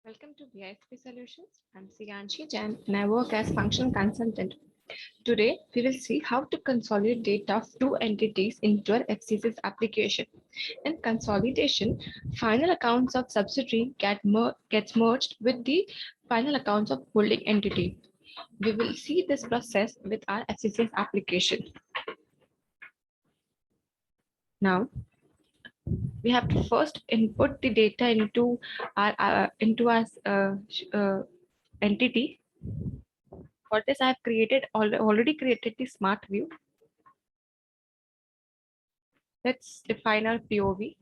Welcome to BISP Solutions. I'm Siganshi Jain and I work as function consultant. Today, we will see how to consolidate data of two entities into an FCCs application. In consolidation, final accounts of subsidiary gets merged with the final accounts of holding entity. We will see this process with our FCCs application. Now, we have to first input the data into our entity. For this, I have already created the smart view. Let's define our POV.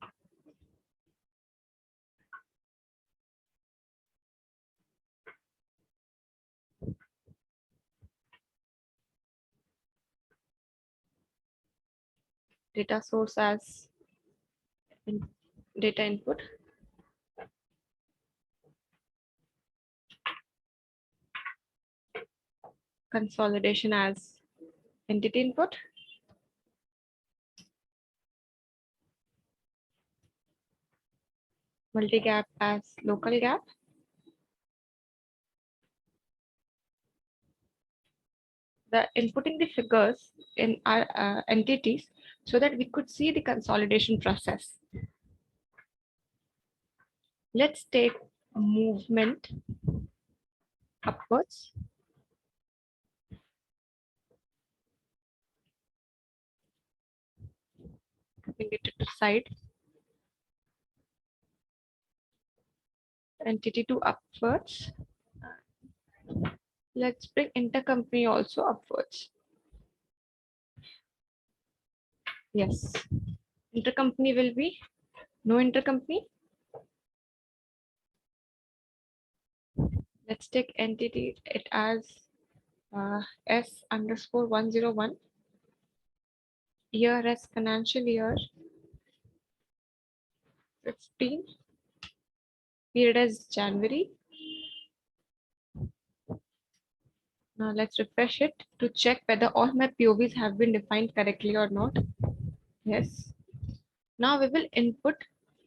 Data source as data input. Consolidation as entity input. Multi-gap as local gap. The inputting the figures in our entities so that we could see the consolidation process. Let's take movement upwards. Bring it to the side. Entity to upwards. Let's bring intercompany also upwards. Yes. Intercompany will be no intercompany. Let's take entity it as S_101. Year as financial year 15. Period as January. Now let's refresh it to check whether all my POVs have been defined correctly or not. Yes. Now we will input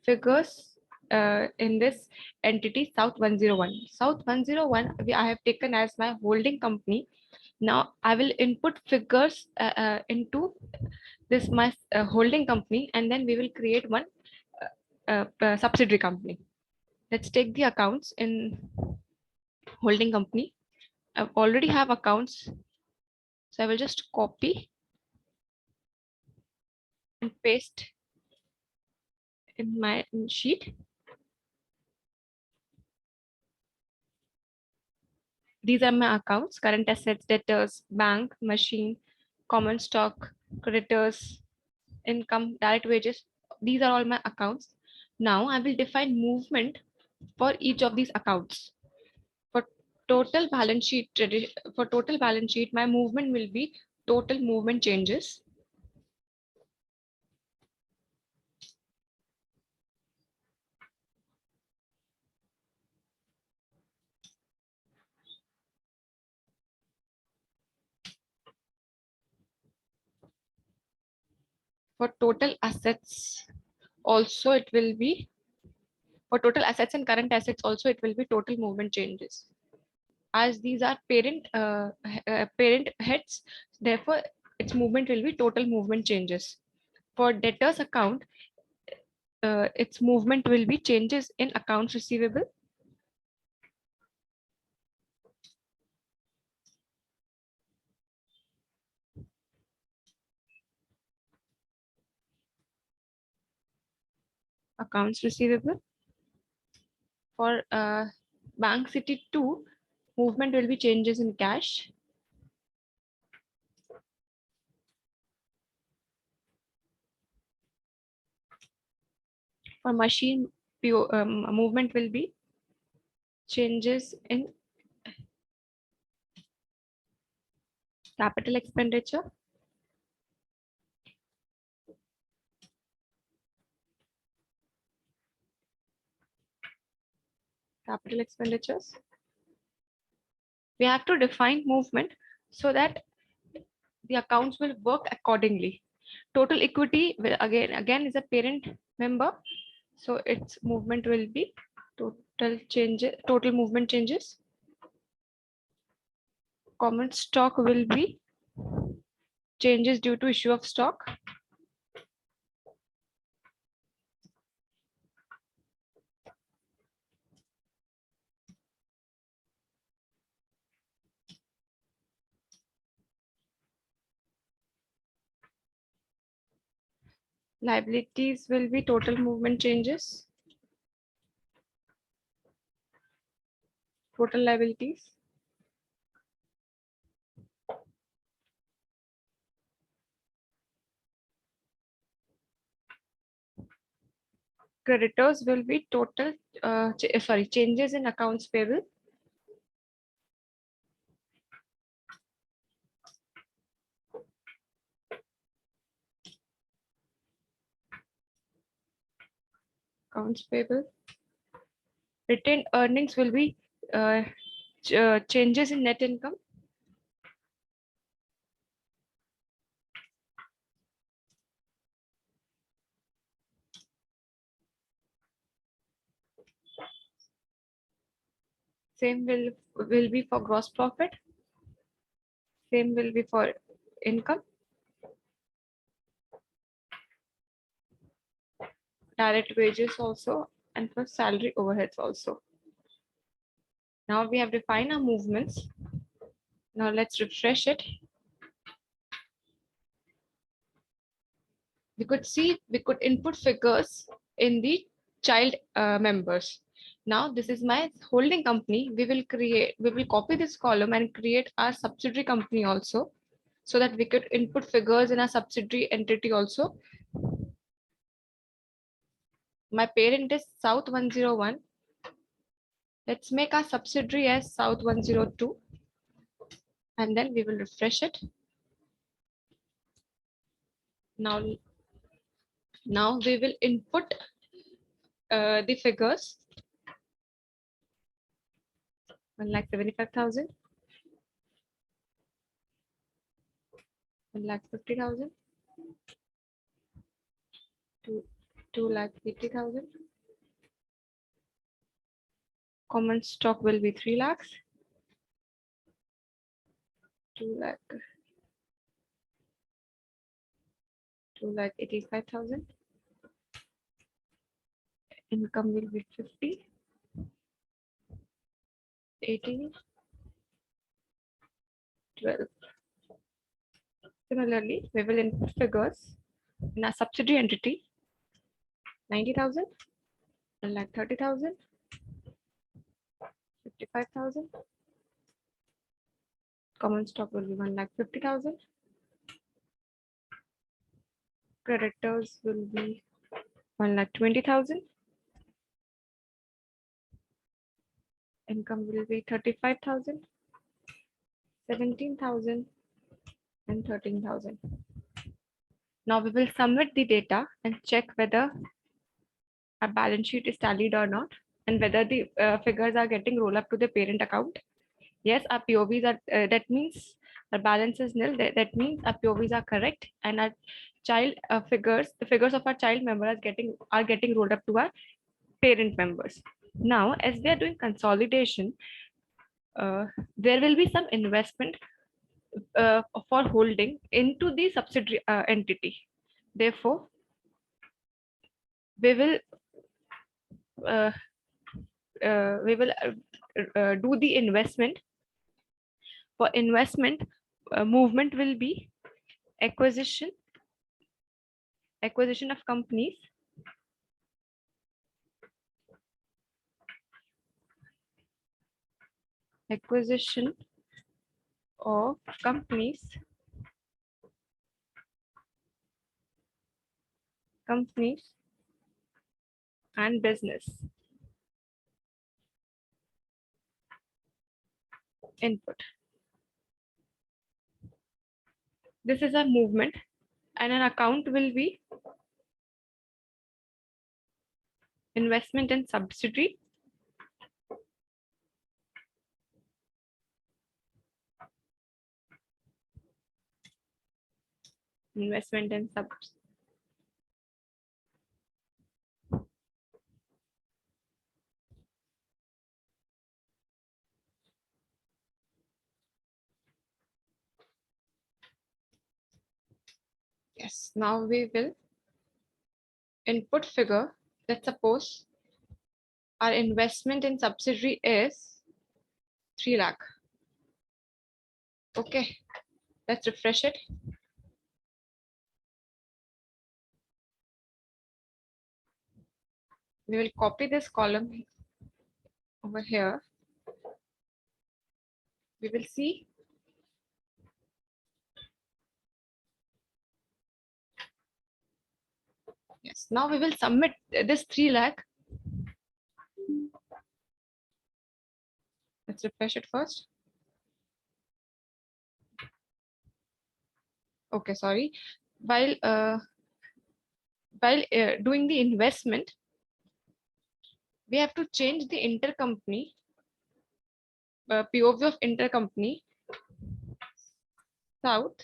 figures in this entity South 101. South 101 I have taken as my holding company. Now I will input figures into this my holding company, and then we will create one subsidiary company. Let's take the accounts in holding company. I already have accounts, so I will just copy and paste in my sheet. These are my accounts: current assets, debtors, bank, machine, common stock, creditors, income, direct wages. These are all my accounts. Now I will define movement for each of these accounts. For total balance sheet, my movement will be total movement changes. For total assets, also it will be, for total assets and current assets also it will be total movement changes. As these are parent heads, therefore its movement will be total movement changes. For debtors account, its movement will be changes in accounts receivable. Accounts receivable. For bank city 2, movement will be changes in cash. For machine, movement will be changes in capital expenditure. Capital expenditures. We have to define movement so that the accounts will work accordingly. Total equity will again is a parent member, so its movement will be Total movement changes. Common stock will be changes due to issue of stock. Liabilities will be total movement changes. Total liabilities. Creditors will be total, changes in accounts payable. Accounts payable. Retained earnings will be changes in net income. Same will be for gross profit. Same will be for income. Direct wages also, and for salary overheads also. Now we have defined our movements. Now let's refresh it. We could input figures in the child members. Now this is my holding company. We will copy this column and create our subsidiary company also, so that we could input figures in our subsidiary entity also. My parent is South 101. Let's make our subsidiary as South 102. And then we will refresh it. Now we will input the figures. 1,75,000. 1,50,000. 2,80,000. Common stock will be 3 lakhs. 2,85,000. Income will be 50. 18. 12. Similarly, we will input figures in our subsidiary entity. 90,000. 1,30,000. 55,000. Common stock will be 1,50,000. Creditors will be 1,20,000. Income will be 35,000, 17,000, and 13,000. Now we will submit the data and check whether our balance sheet is tallied or not, and whether the figures are getting rolled up to the parent account. Yes, our POVs are, that means our balance is nil. That means our POVs are correct, and our child the figures of our child member are getting rolled up to our parent members. Now, as we are doing consolidation, there will be some investment for holding into the subsidiary entity. Therefore, we will do the investment. For investment, movement will be acquisition of companies, acquisition of companies and business. Input. This is a movement, and an account will be investment in subsidiary, investment in subs. Yes, now we will input figure. Let's suppose our investment in subsidiary is 3 lakh. Okay, let's refresh it. We will copy this column over here. We will see. Yes, now we will submit this 3 lakh. Let's refresh it first. Okay, sorry. While doing the investment, we have to change the intercompany POV of intercompany South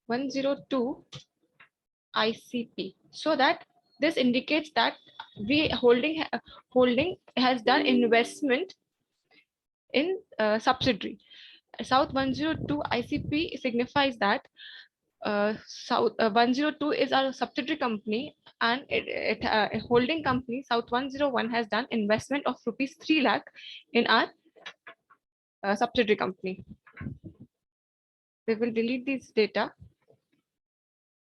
102 ICP, so that this indicates that we holding has done investment in subsidiary. South 102 ICP signifies that South 102 is our subsidiary company, and a holding company South 101 has done investment of rupees 3 lakh in our subsidiary company. We will delete these data.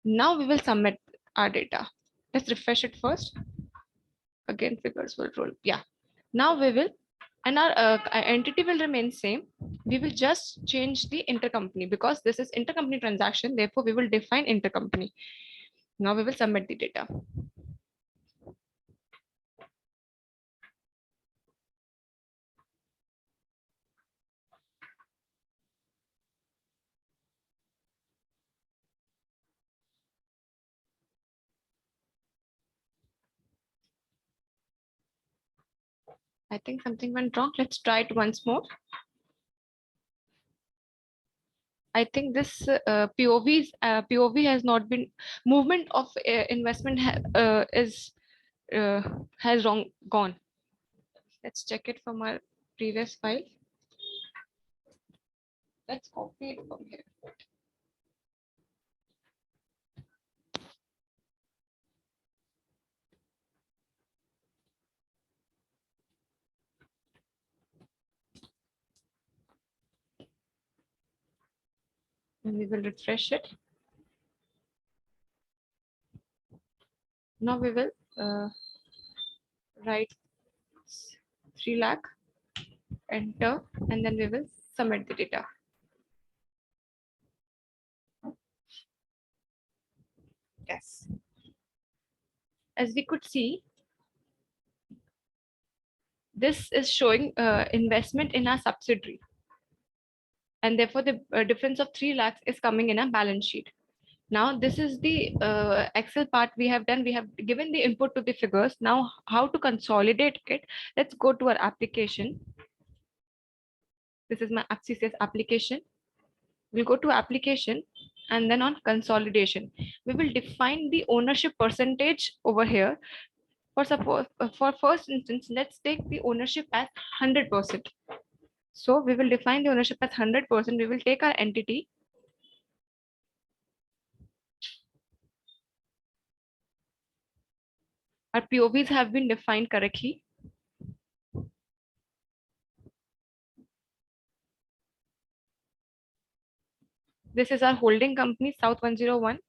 Now we will submit our data. Let's refresh it first. Again, figures will roll. Yeah. Now we will, and our entity will remain same. We will just change the intercompany because this is intercompany transaction. Therefore, we will define intercompany. Now we will submit the data. I think something went wrong. Let's try it once more. I think this POV has not been movement of investment has gone. Let's check it from our previous file. Let's copy it from here. And we will refresh it. Now we will write 3 lakh, enter, and then we will submit the data. Yes. As we could see, this is showing investment in our subsidiary. And therefore, the difference of 3 lakhs is coming in a balance sheet. Now, this is the Excel part we have done. We have given the input to the figures. Now, how to consolidate it? Let's go to our application. This is my FCCs application. We'll go to application and then on consolidation. We will define the ownership percentage over here. For suppose, for first instance, let's take the ownership as 100%. So we will define the ownership as 100%. We will take our entity. Our POVs have been defined correctly. This is our holding company, South 101.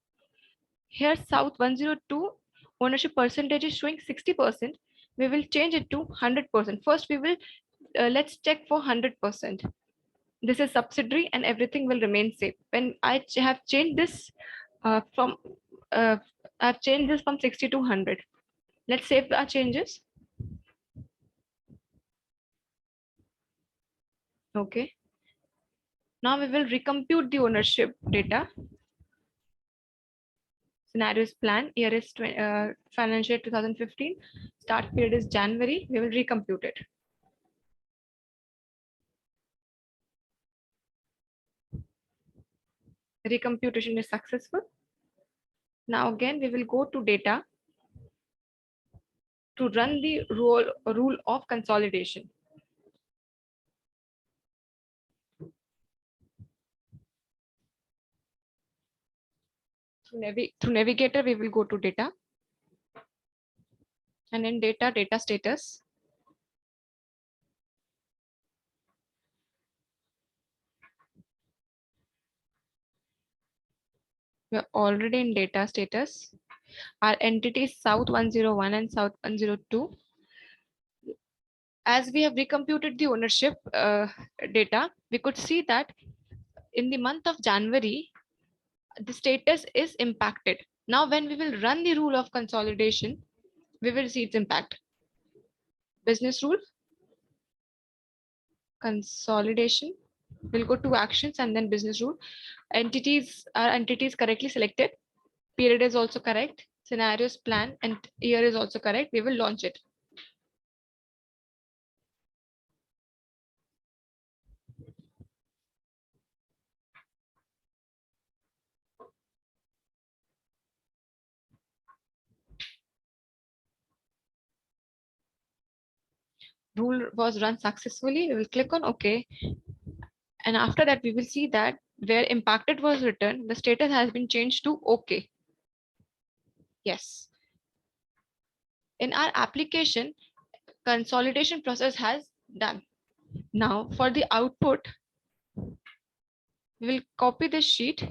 Here, South 102 ownership percentage is showing 60%. We will change it to 100%. First, we will let's check for 100%. This is subsidiary and everything will remain same. When I have changed this I've changed this from 60 to 100. Let's save our changes. Okay. Now we will recompute the ownership data. Scenario is plan, year is financial year 2015, start period is January. We will recompute it. Recomputation is successful. Now again, we will go to data to run the rule of consolidation. Through navigator, we will go to data, and in data status. We're already in data status. Our entities South 101 and South 102. As we have recomputed the ownership data, we could see that in the month of January, the status is impacted. Now, when we will run the rule of consolidation, we will see its impact. Business rule, consolidation, we'll go to actions and then business rule. Entities are entities correctly selected. Period is also correct. Scenarios plan and year is also correct. We will launch it. Rule was run successfully. We will click on OK. And after that, we will see that where impacted was written, the status has been changed to OK. Yes. In our application, consolidation process has done. Now for the output, we will copy this sheet.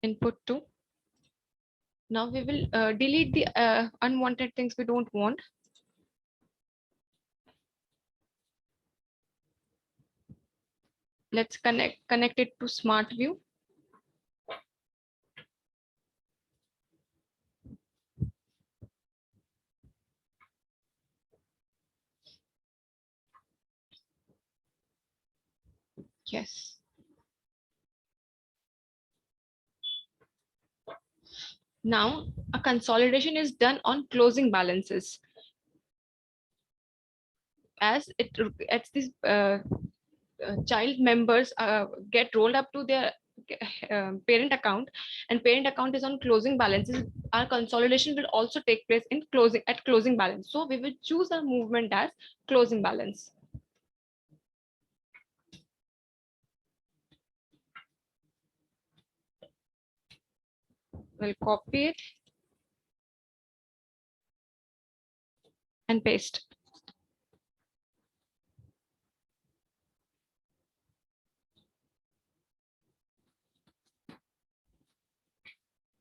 Input to. Now we will delete the unwanted things we don't want. Let's connect it to Smart View. Yes. Now a consolidation is done on closing balances. As these child members get rolled up to their parent account, and parent account is on closing balances, our consolidation will also take place in closing balance. So we will choose our movement as closing balance. We'll copy it and paste.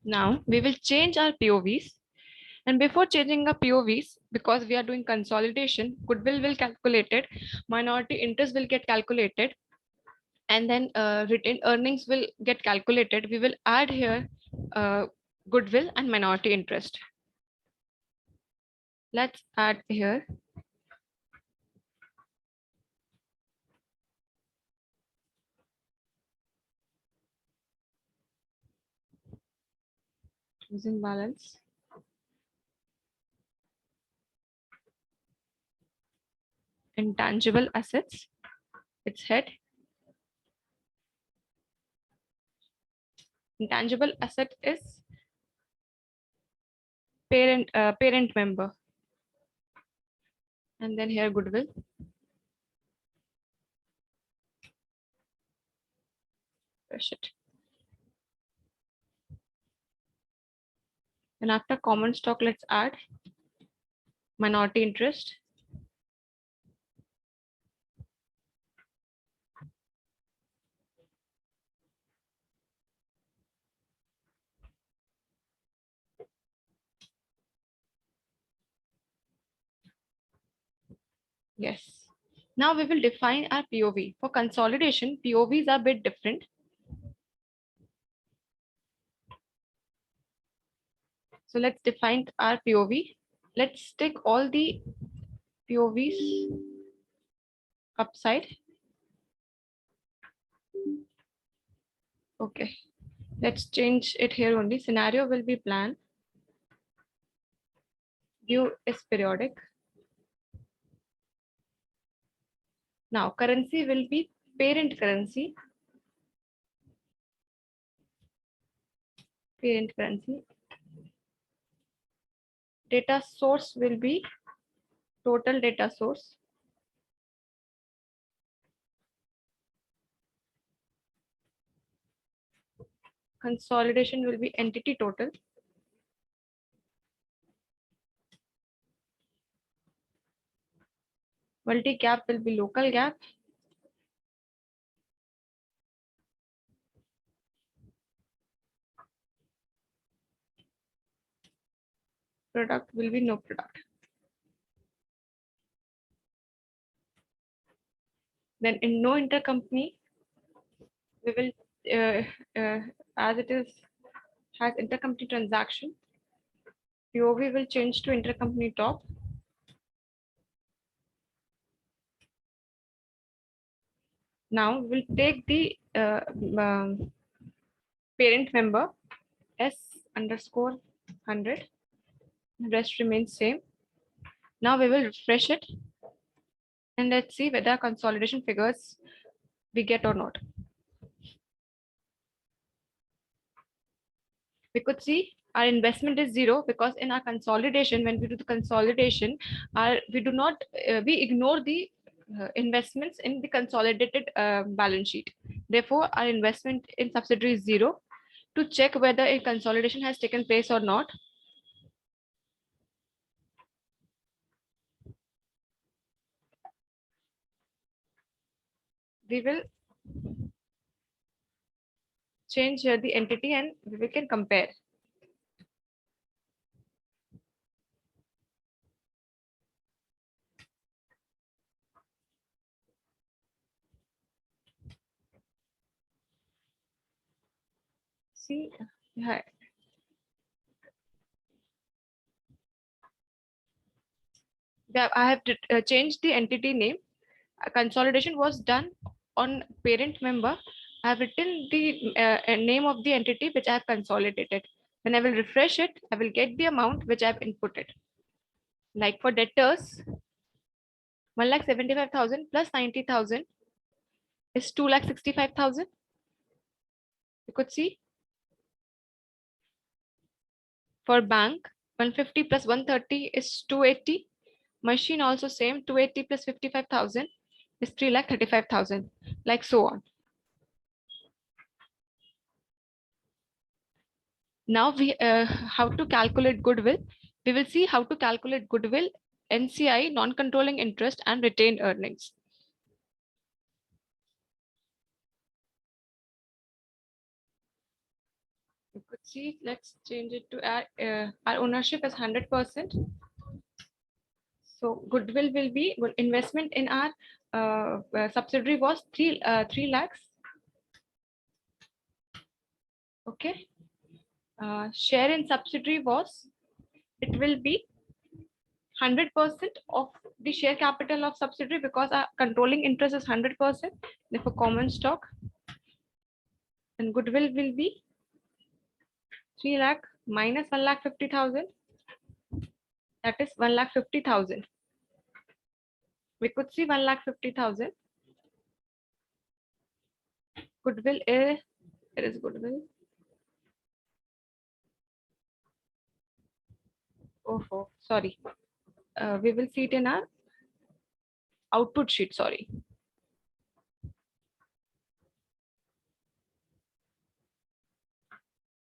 Now we will change our POVs. And before changing our POVs, because we are doing consolidation, goodwill will calculated, minority interest will get calculated, and then retained earnings will get calculated. We will add here goodwill and minority interest. Let's add here. Closing balance. Intangible assets, its head. Intangible asset is parent member. And then here goodwill. Push it. And after common stock, let's add minority interest. Yes. Now we will define our POV. For consolidation, POVs are a bit different. So let's define our POV. Let's take all the POVs upside. Okay. Let's change it here only. Scenario will be plan. View is periodic. Now currency will be parent currency. Parent currency. Data source will be total data source. Consolidation will be entity total. Multi-gap will be local gap. Product will be no product. Then in no intercompany, we will, as it is has intercompany transaction, POV will change to intercompany top. Now we'll take the parent member S underscore 100. The rest remains same. Now we will refresh it and let's see whether consolidation figures we get or not. We could see our investment is 0 because in our consolidation, when we do the consolidation, we ignore the investments in the consolidated balance sheet. Therefore, our investment in subsidiary is 0. To check whether a consolidation has taken place or not, we will change the entity and we can compare. See, I have changed the entity name. Consolidation was done on parent member. I have written the name of the entity which I have consolidated. When I will refresh it, I will get the amount which I have inputted. Like for debtors, 1,75,000 plus 90,000 is 2,65,000. You could see. For bank, 150 plus 130 is 280. Machine also same, 280 plus 55,000 is 3,35,000, like so on. Now we how to calculate goodwill. We will see how to calculate goodwill, NCI, non-controlling interest, and retained earnings. You could see. Let's change it to our ownership is 100%. So goodwill will be investment in our subsidiary was 3 lakhs. Okay. Share in subsidiary was, it will be 100% of the share capital of subsidiary because our controlling interest is 100%. Therefore, common stock and goodwill will be 3 lakh minus 1,50,000. That is 1,50,000. We could see 1,50,000. Goodwill is, there is goodwill. Oh, sorry. We will see it in our output sheet. Sorry.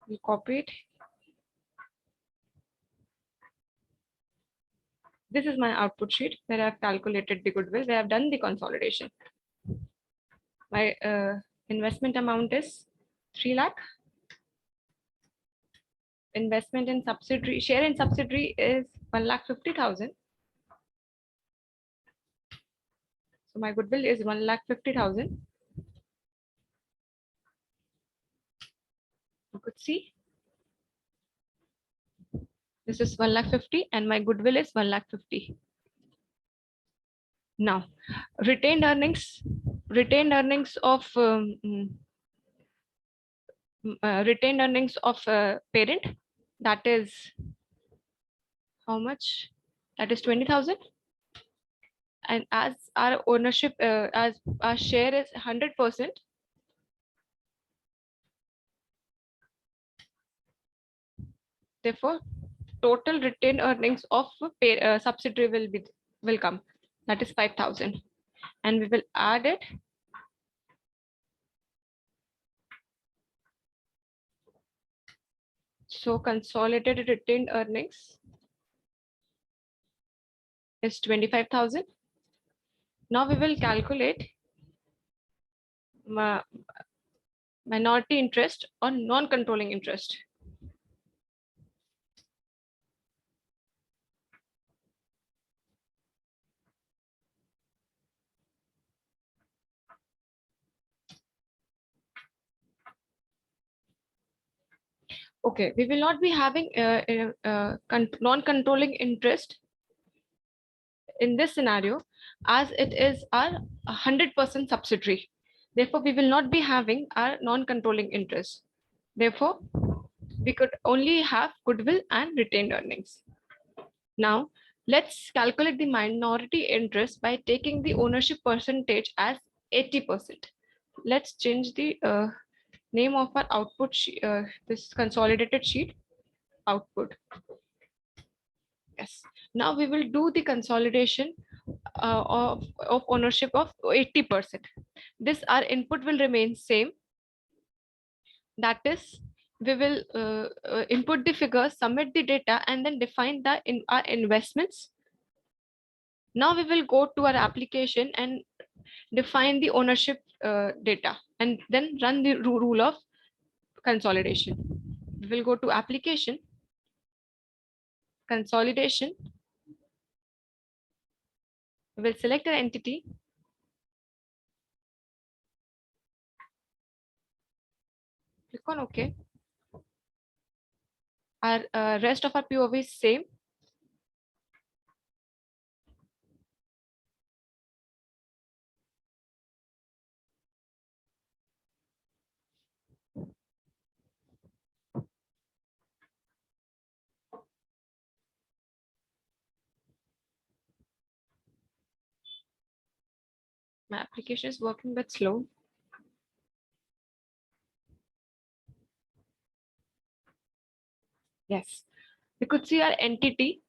We copy it. This is my output sheet where I have calculated the goodwill, where I have done the consolidation. My investment amount is 3 lakh. Investment in subsidiary, share in subsidiary is 1,50,000. So my goodwill is 1,50,000. You could see this is 1,50,000 and my goodwill is 1,50,000. Now, retained earnings of parent, that is how much? That is 20,000. And as our ownership, as our share is 100%, therefore total retained earnings of subsidiary will come. That is 5,000, and we will add it So consolidated retained earnings is 25,000. Now we will calculate minority interest or non-controlling interest. Okay, we will not be having non-controlling interest in this scenario, as it is our 100% subsidiary. Therefore, we will not be having our non-controlling interest. Therefore, we could only have goodwill and retained earnings. Now, let's calculate the minority interest by taking the ownership percentage as 80%. Let's change the name of our output sheet, this consolidated sheet, output. Yes. Now we will do the consolidation of ownership of 80%. This our input will remain same. That is, we will input the figures, submit the data, and then define our investments. Now we will go to our application and define the ownership data, and then run the rule of consolidation. We will go to application, consolidation. We will select an entity. Click on OK. Our rest of our POV is same. My application is working but slow. Yes, we could see our entity.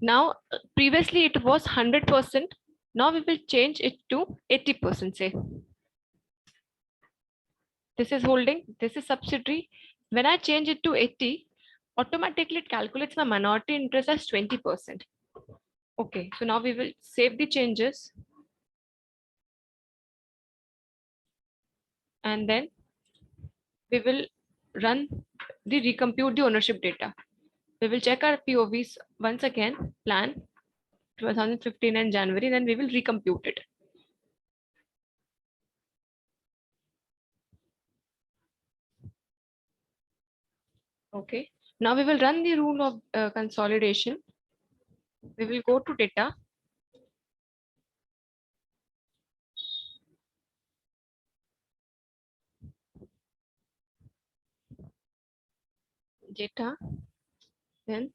Now, previously it was 100%. Now we will change it to 80%. Say this is holding, this is subsidiary. When I change it to 80, automatically it calculates my minority interest as 20%. Okay, so now we will save the changes. And then we will recompute the ownership data. We will check our POVs once again, plan 2015 and January, then we will recompute it. Okay, now we will run the rule of consolidation. We will go to data. Data, then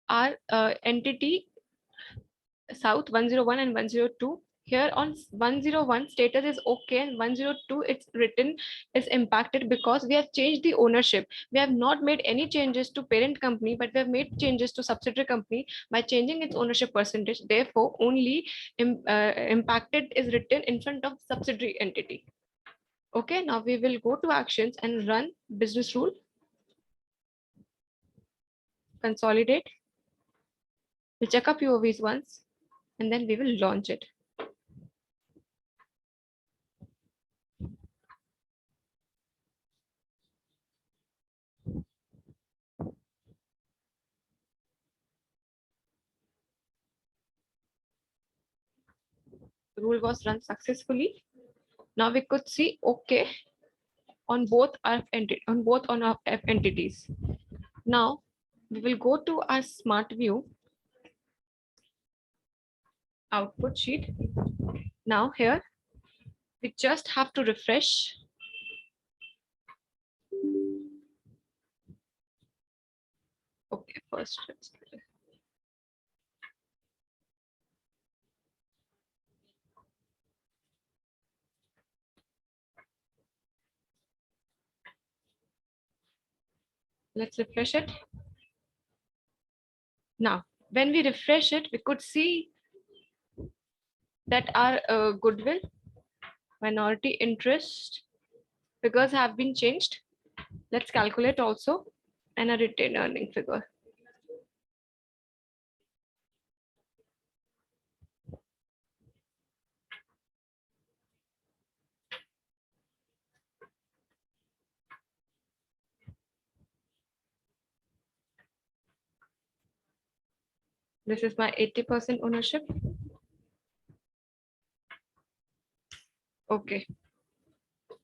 our entity South 101 and 102. Here on 101 status is okay, and 102 it's written is impacted because we have changed the ownership. We have not made any changes to parent company, but we have made changes to subsidiary company by changing its ownership percentage. Therefore, only impacted is written in front of subsidiary entity. Okay, now we will go to actions and run business rule. Consolidate. We'll check up POVs once, and then we will launch it. Rule was run successfully. Now we could see okay on both our entities. Now we will go to our smart view output sheet. Now here we just have to refresh. Okay, first let's refresh it. Now, when we refresh it, we could see that our goodwill, minority interest, Figures have been changed. Let's calculate also and a retained earning figure. This is my 80% ownership. Okay.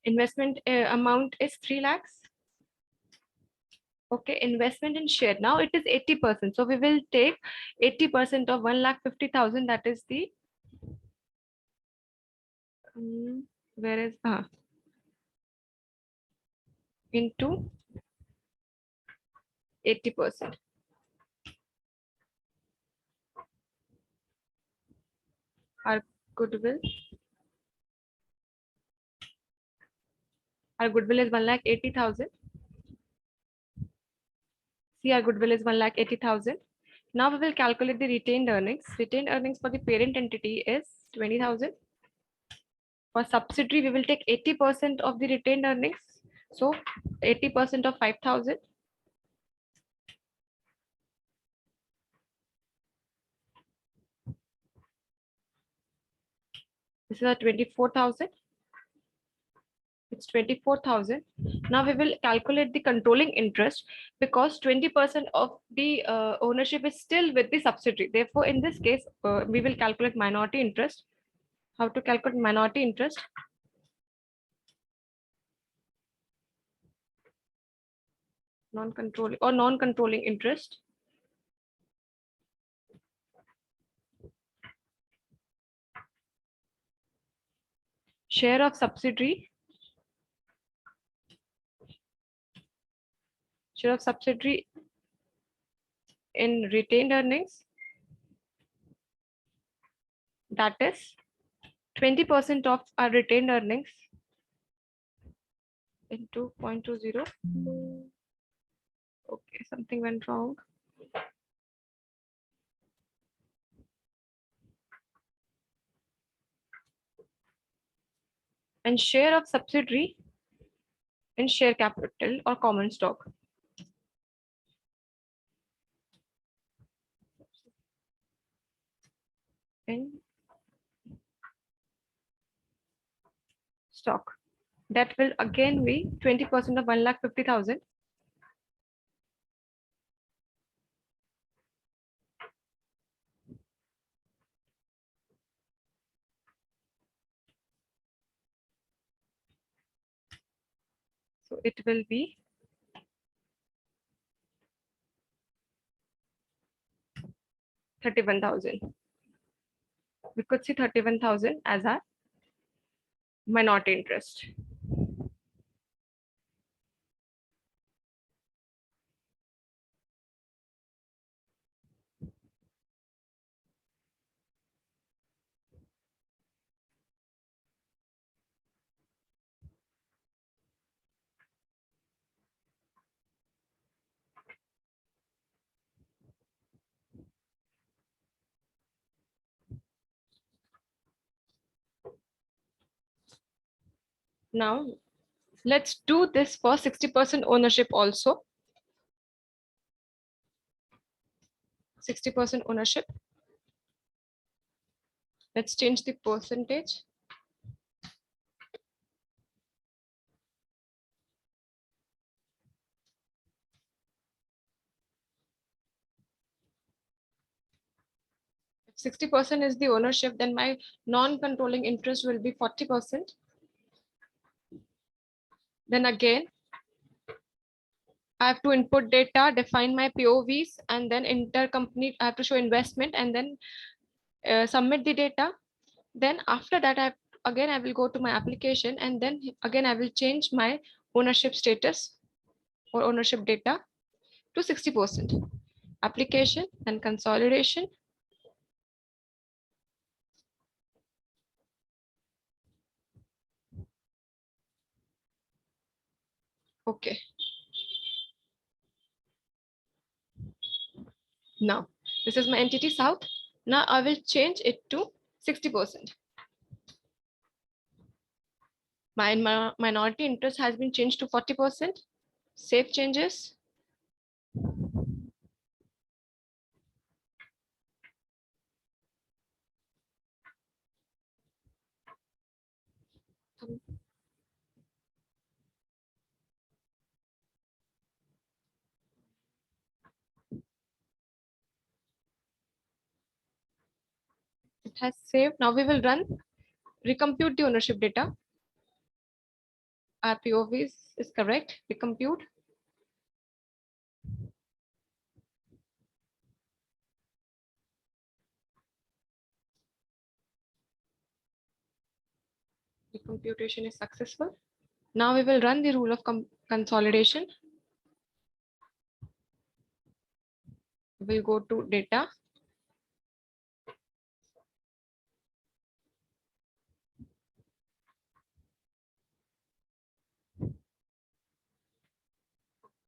Investment amount is 3 lakhs. Okay, investment in share. Now it is 80%. So we will take 80% of 1,50,000. That is the where is into 80%. Our goodwill. Our goodwill is 1,80,000. See, our goodwill is 1,80,000. Now we will calculate the retained earnings. Retained earnings for the parent entity is 20,000. For subsidiary, we will take 80% of the retained earnings. So 80% of 5,000. This is a 24,000. It's 24,000. Now we will calculate the controlling interest because 20% of the ownership is still with the subsidiary. Therefore, in this case, we will calculate minority interest. How to calculate minority interest? Non-controlling interest. Share of subsidiary. Share of subsidiary in retained earnings. That is 20% of our retained earnings into 0.20. Okay, something went wrong. And share of subsidiary in share capital or common stock. In stock. That will again be 20% of 1,50,000. So it will be 31,000. We could see 31,000 as our minority interest. Now, let's do this for 60% ownership also. 60% ownership. Let's change the percentage. If 60% is the ownership, then my non-controlling interest will be 40%. Then again, I have to input data, define my POVs, and then intercompany, I have to show investment and then submit the data. Then after that, I will go to my application and then again I will change my ownership status or ownership data to 60%. Application and consolidation. Okay. Now, this is my entity South. Now I will change it to 60%. My minority interest has been changed to 40%. Save changes. It has saved. Now we will recompute the ownership data. Our POV is correct. Recompute. The computation is successful. Now we will run the rule of consolidation. We'll go to data.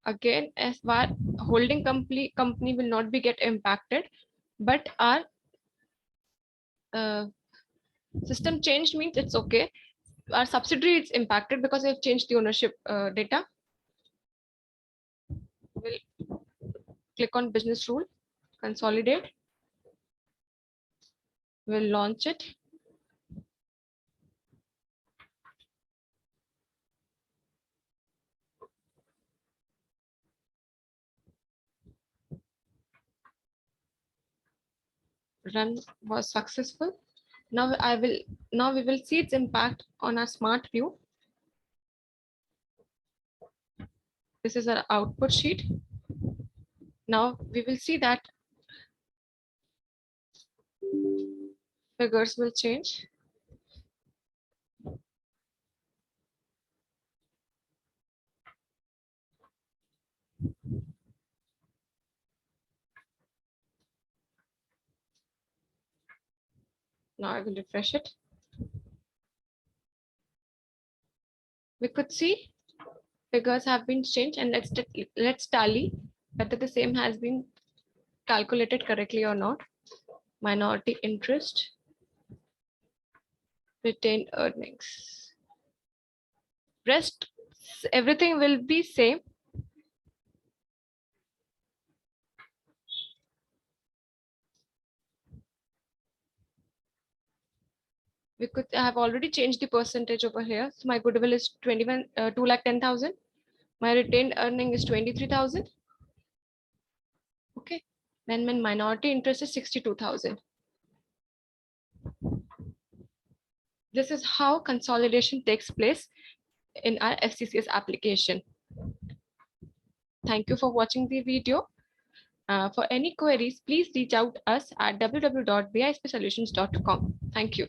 Again, as far holding company will not be get impacted, but our system changed means it's okay. Our subsidiary is impacted because they've changed the ownership data. We'll click on business rule, consolidate. We'll launch it. Run was successful. Now we will see its impact on our smart view. This is our output sheet. Now we will see that figures will change. Now I will refresh it. We could see figures have been changed, and let's tally whether the same has been calculated correctly or not. Minority interest, retained earnings. Rest, everything will be same. We could have already changed the percentage over here. So my goodwill is 2,10,000. My retained earning is 23,000. Okay. Then my minority interest is 62,000. This is how consolidation takes place in our FCCs application. Thank you for watching the video. For any queries, please reach out us at www.bispsolutions.com. Thank you.